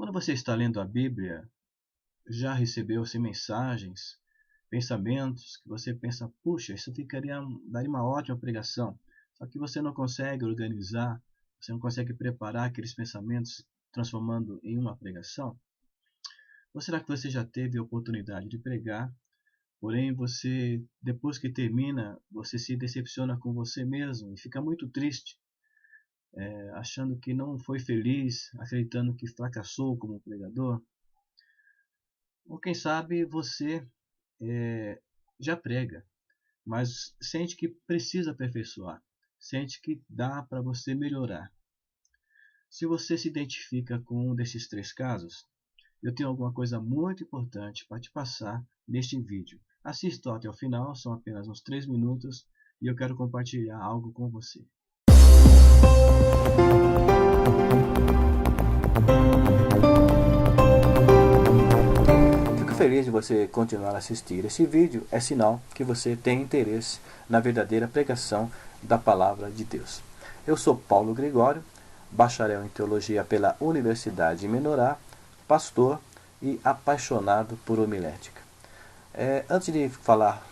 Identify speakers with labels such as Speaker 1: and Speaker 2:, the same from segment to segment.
Speaker 1: Quando você está lendo a Bíblia, já recebeu-se mensagens, pensamentos que você pensa, puxa, isso daria uma ótima pregação. Só que você não consegue organizar, você não consegue preparar aqueles pensamentos transformando em uma pregação? Ou será que você já teve a oportunidade de pregar, porém você, depois que termina, você se decepciona com você mesmo e fica muito triste, achando que não foi feliz, acreditando que fracassou como pregador? Ou quem sabe você já prega, mas sente que precisa aperfeiçoar, sente que dá para você melhorar. Se você se identifica com um desses três casos, eu tenho alguma coisa muito importante para te passar neste vídeo. Assista até o final, são apenas uns 3 minutos e eu quero compartilhar algo com você.
Speaker 2: Fico feliz de você continuar a assistir. Esse vídeo é sinal que você tem interesse na verdadeira pregação da Palavra de Deus. Eu sou Paulo Gregório, bacharel em Teologia pela Universidade de Menorá, pastor e apaixonado por homilética. Antes de falar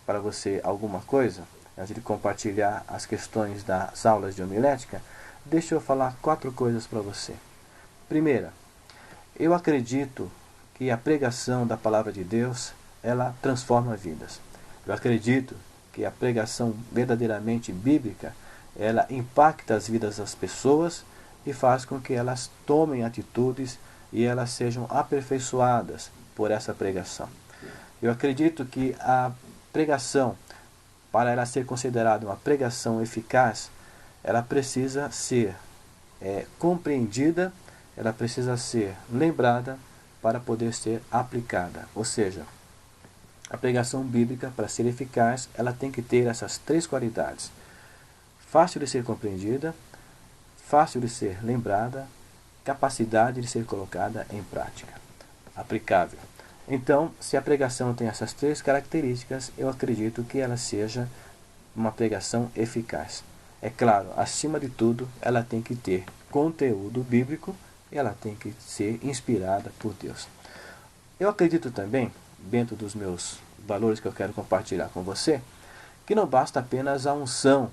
Speaker 2: para você alguma coisa, antes de compartilhar as questões das aulas de homilética, deixa eu falar 4 coisas para você. Primeira, eu acredito que a pregação da Palavra de Deus, ela transforma vidas. Eu acredito que a pregação verdadeiramente bíblica, ela impacta as vidas das pessoas e faz com que elas tomem atitudes e elas sejam aperfeiçoadas por essa pregação. Eu acredito que a pregação, para ela ser considerada uma pregação eficaz, ela precisa ser compreendida, ela precisa ser lembrada para poder ser aplicada. Ou seja, a pregação bíblica, para ser eficaz, ela tem que ter essas 3 qualidades: fácil de ser compreendida, fácil de ser lembrada, capacidade de ser colocada em prática, aplicável. Então, se a pregação tem essas 3 características, eu acredito que ela seja uma pregação eficaz. É claro, acima de tudo, ela tem que ter conteúdo bíblico e ela tem que ser inspirada por Deus. Eu acredito também, dentro dos meus valores que eu quero compartilhar com você, que não basta apenas a unção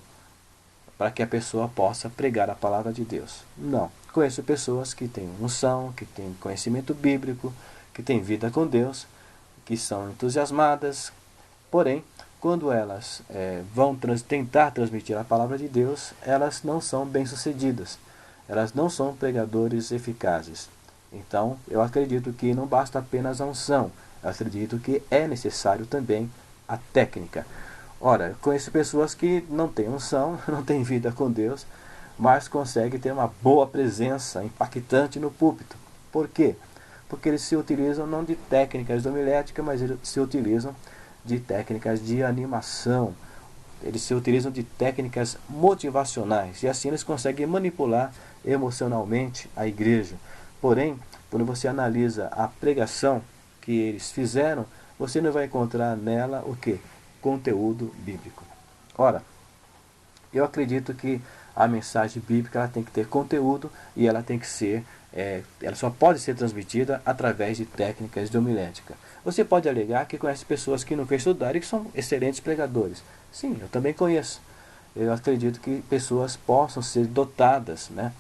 Speaker 2: para que a pessoa possa pregar a palavra de Deus. Não. Conheço pessoas que têm unção, que têm conhecimento bíblico, que têm vida com Deus, que são entusiasmadas, porém, quando elas vão tentar transmitir a palavra de Deus, elas não são bem-sucedidas. Elas não são pregadores eficazes. Então, eu acredito que não basta apenas a unção. Eu acredito que é necessário também a técnica. Ora, eu conheço pessoas que não têm unção, não têm vida com Deus, mas conseguem ter uma boa presença impactante no púlpito. Por quê? Porque eles se utilizam não de técnicas de homilética, mas eles se utilizam de técnicas de animação. Eles se utilizam de técnicas motivacionais e assim eles conseguem manipular emocionalmente a igreja. Porém, quando você analisa a pregação que eles fizeram, você não vai encontrar nela o que? Conteúdo bíblico. Ora, eu acredito que a mensagem bíblica ela tem que ter conteúdo e ela tem que ser, ela só pode ser transmitida através de técnicas de homilética. Você pode alegar que conhece pessoas que nunca estudaram e que são excelentes pregadores. Sim, eu também conheço. Eu acredito que pessoas possam ser dotadas, né,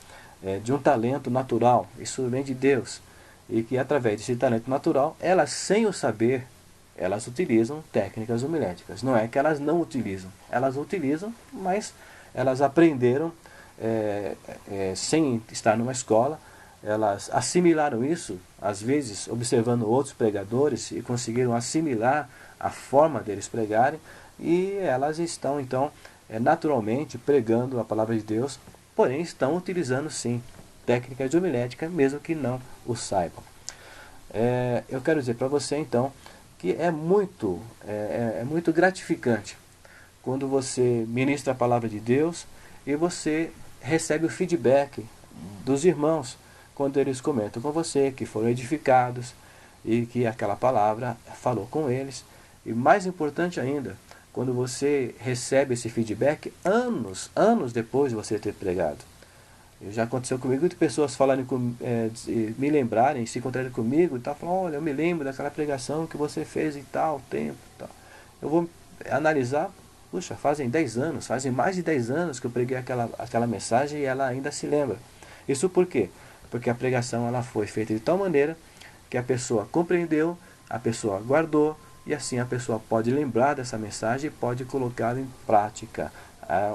Speaker 2: de um talento natural. Isso vem de Deus. E que através desse talento natural, elas sem o saber, elas utilizam técnicas homiléticas. Não é que elas não utilizam. Elas utilizam, mas elas aprenderam sem estar numa escola. Elas assimilaram isso, às vezes observando outros pregadores, e conseguiram assimilar a forma deles pregarem. E elas estão, então, naturalmente pregando a palavra de Deus, porém estão utilizando, sim, técnicas de homilética, mesmo que não o saibam. Eu quero dizer para você, então, que é muito gratificante quando você ministra a palavra de Deus e você recebe o feedback dos irmãos quando eles comentam com você que foram edificados e que aquela palavra falou com eles. E mais importante ainda, quando você recebe esse feedback anos depois de você ter pregado. Já aconteceu comigo de pessoas falarem me lembrarem, se encontrarem comigo e tal, falam, olha, eu me lembro daquela pregação que você fez em tal tempo. Tal. Eu vou analisar, puxa, fazem 10 anos, fazem mais de 10 anos que eu preguei aquela mensagem e ela ainda se lembra. Isso por quê? Porque a pregação ela foi feita de tal maneira que a pessoa compreendeu, a pessoa guardou, e assim a pessoa pode lembrar dessa mensagem e pode colocá-la em prática.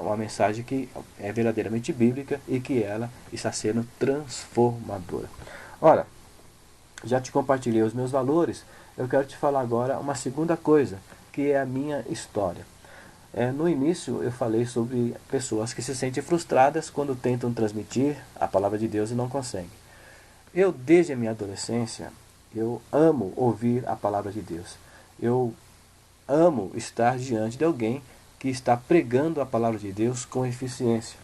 Speaker 2: Uma mensagem que é verdadeiramente bíblica e que ela está sendo transformadora. Ora, já te compartilhei os meus valores, eu quero te falar agora uma segunda coisa, que é a minha história. No início eu falei sobre pessoas que se sentem frustradas quando tentam transmitir a palavra de Deus e não conseguem. Eu, desde a minha adolescência, eu amo ouvir a palavra de Deus. Eu amo estar diante de alguém que está pregando a palavra de Deus com eficiência.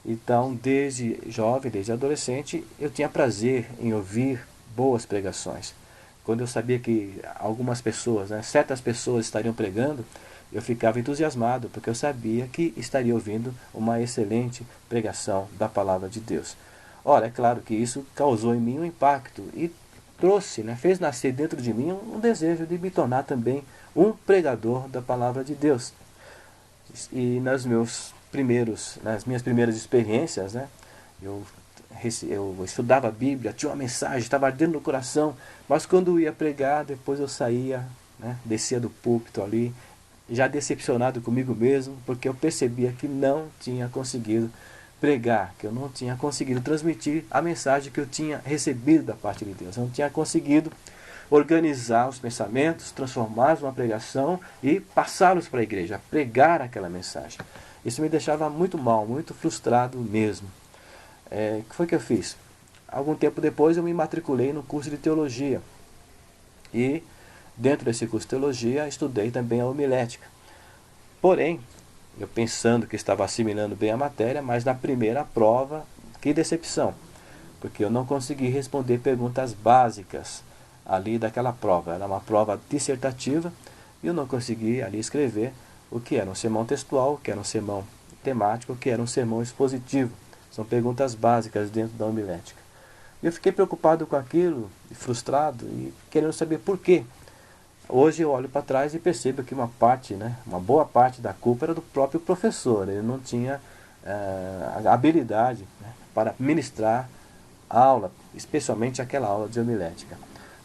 Speaker 2: Então, desde jovem, desde adolescente, eu tinha prazer em ouvir boas pregações. Quando eu sabia que algumas pessoas, certas pessoas estariam pregando, eu ficava entusiasmado, porque eu sabia que estaria ouvindo uma excelente pregação da palavra de Deus. Ora, é claro que isso causou em mim um impacto e trouxe, fez nascer dentro de mim um desejo de me tornar também um pregador da palavra de Deus. E nas minhas primeiras experiências, eu estudava a Bíblia, tinha uma mensagem, estava ardendo no coração, mas quando eu ia pregar, depois eu saía, descia do púlpito ali, já decepcionado comigo mesmo, porque eu percebia que não tinha conseguido pregar, que eu não tinha conseguido transmitir a mensagem que eu tinha recebido da parte de Deus. Eu não tinha conseguido organizar os pensamentos, transformá-los numa pregação e passá-los para a igreja, pregar aquela mensagem. Isso me deixava muito mal, muito frustrado mesmo. O que foi que eu fiz? Algum tempo depois eu me matriculei no curso de teologia. E dentro desse curso de teologia estudei também a homilética. Porém, eu pensando que estava assimilando bem a matéria, mas na primeira prova, que decepção, porque eu não consegui responder perguntas básicas ali daquela prova. Era uma prova dissertativa e eu não consegui ali escrever o que era um sermão textual, o que era um sermão temático, o que era um sermão expositivo. São perguntas básicas dentro da homilética. E eu fiquei preocupado com aquilo, frustrado e querendo saber por quê. Hoje eu olho para trás e percebo que uma boa parte da culpa era do próprio professor. Ele não tinha a habilidade para ministrar a aula, especialmente aquela aula de homilética.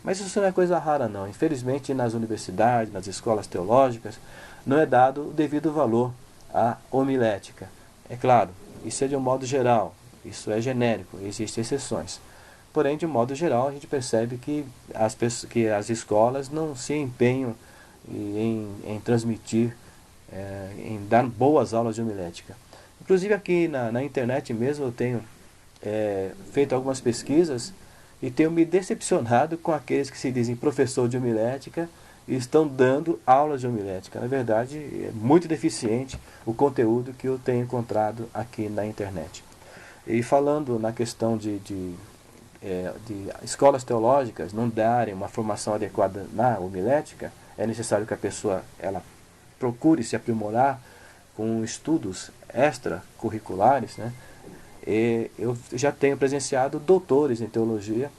Speaker 2: Mas isso não é coisa rara não. Infelizmente nas universidades, nas escolas teológicas, não é dado o devido valor à homilética. É claro, isso é de um modo geral, isso é genérico, existem exceções. Porém, de modo geral, a gente percebe que as escolas não se empenham em transmitir, em dar boas aulas de homilética. Inclusive aqui na internet mesmo eu tenho feito algumas pesquisas e tenho me decepcionado com aqueles que se dizem professor de homilética e estão dando aulas de homilética. Na verdade, é muito deficiente o conteúdo que eu tenho encontrado aqui na internet. E falando na questão de escolas teológicas não darem uma formação adequada na homilética, é necessário que a pessoa ela procure se aprimorar com estudos extracurriculares. E eu já tenho presenciado doutores em teologia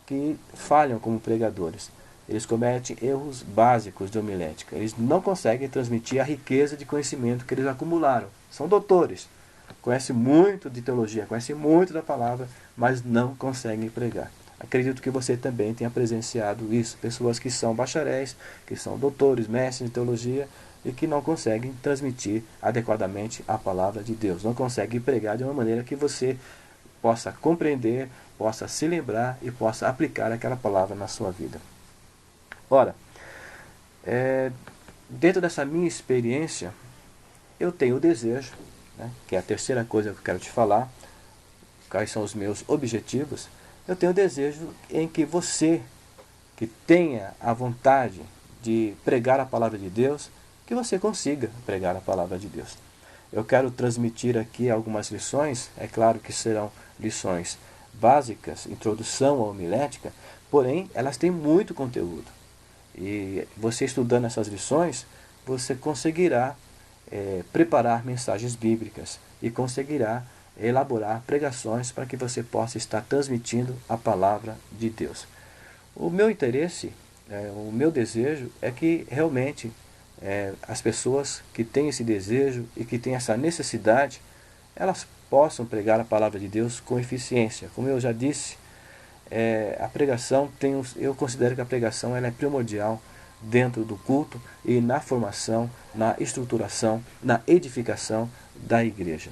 Speaker 2: que falham como pregadores. Eles cometem erros básicos de homilética. Eles não conseguem transmitir a riqueza de conhecimento que eles acumularam. São doutores, conhecem muito de teologia, conhecem muito da palavra, mas não conseguem pregar. Acredito que você também tenha presenciado isso. Pessoas que são bacharéis, que são doutores, mestres em teologia e que não conseguem transmitir adequadamente a palavra de Deus. Não conseguem pregar de uma maneira que você possa compreender, possa se lembrar e possa aplicar aquela palavra na sua vida. Ora, dentro dessa minha experiência, eu tenho o desejo, que é a terceira coisa que eu quero te falar, quais são os meus objetivos. Eu tenho o desejo em que você, que tenha a vontade de pregar a palavra de Deus, que você consiga pregar a palavra de Deus. Eu quero transmitir aqui algumas lições, é claro que serão lições básicas, introdução à homilética, porém elas têm muito conteúdo. E você estudando essas lições, você conseguirá preparar mensagens bíblicas e conseguirá elaborar pregações para que você possa estar transmitindo a palavra de Deus. O meu interesse, o meu desejo é que realmente as pessoas que têm esse desejo e que têm essa necessidade, elas possam pregar a palavra de Deus com eficiência. Como eu já disse, a pregação eu considero que a pregação ela é primordial dentro do culto e na formação, na estruturação, na edificação da igreja.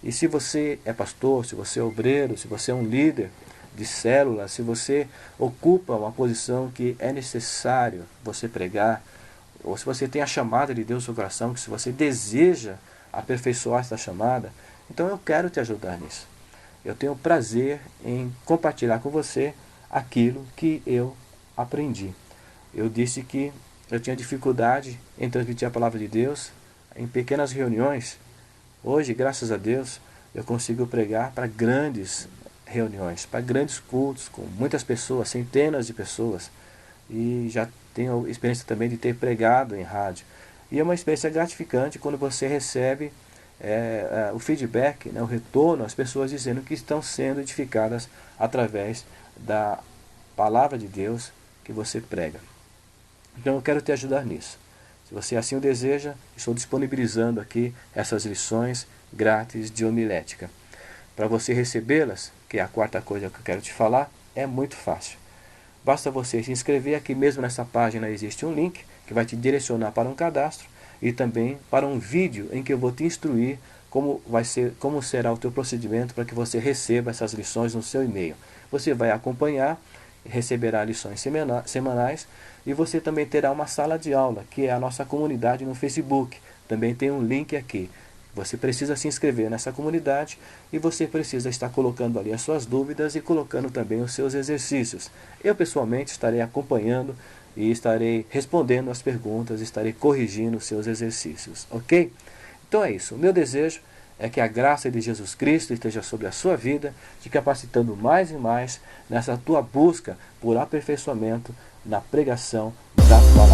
Speaker 2: E se você é pastor, se você é obreiro, se você é um líder de célula, se você ocupa uma posição que é necessário você pregar, ou se você tem a chamada de Deus no seu coração, que se você deseja aperfeiçoar essa chamada, então eu quero te ajudar nisso. Eu tenho prazer em compartilhar com você aquilo que eu aprendi. Eu disse que eu tinha dificuldade em transmitir a palavra de Deus em pequenas reuniões. Hoje, graças a Deus, eu consigo pregar para grandes reuniões, para grandes cultos, com muitas pessoas, centenas de pessoas. E já tenho experiência também de ter pregado em rádio. E é uma experiência gratificante quando você recebe o feedback, o retorno, as pessoas dizendo que estão sendo edificadas através da palavra de Deus que você prega. Então eu quero te ajudar nisso. Se você assim o deseja, estou disponibilizando aqui essas lições grátis de homilética. Para você recebê-las, que é a quarta coisa que eu quero te falar, é muito fácil. Basta você se inscrever, aqui mesmo nessa página existe um link que vai te direcionar para um cadastro e também para um vídeo em que eu vou te instruir como será o teu procedimento para que você receba essas lições no seu e-mail. Você vai acompanhar, receberá lições semanais e você também terá uma sala de aula, que é a nossa comunidade no Facebook. Também tem um link aqui. Você precisa se inscrever nessa comunidade e você precisa estar colocando ali as suas dúvidas e colocando também os seus exercícios. Eu pessoalmente estarei acompanhando e estarei respondendo as perguntas, estarei corrigindo os seus exercícios, ok? Então é isso. O meu desejo é que a graça de Jesus Cristo esteja sobre a sua vida, te capacitando mais e mais nessa tua busca por aperfeiçoamento na pregação da palavra.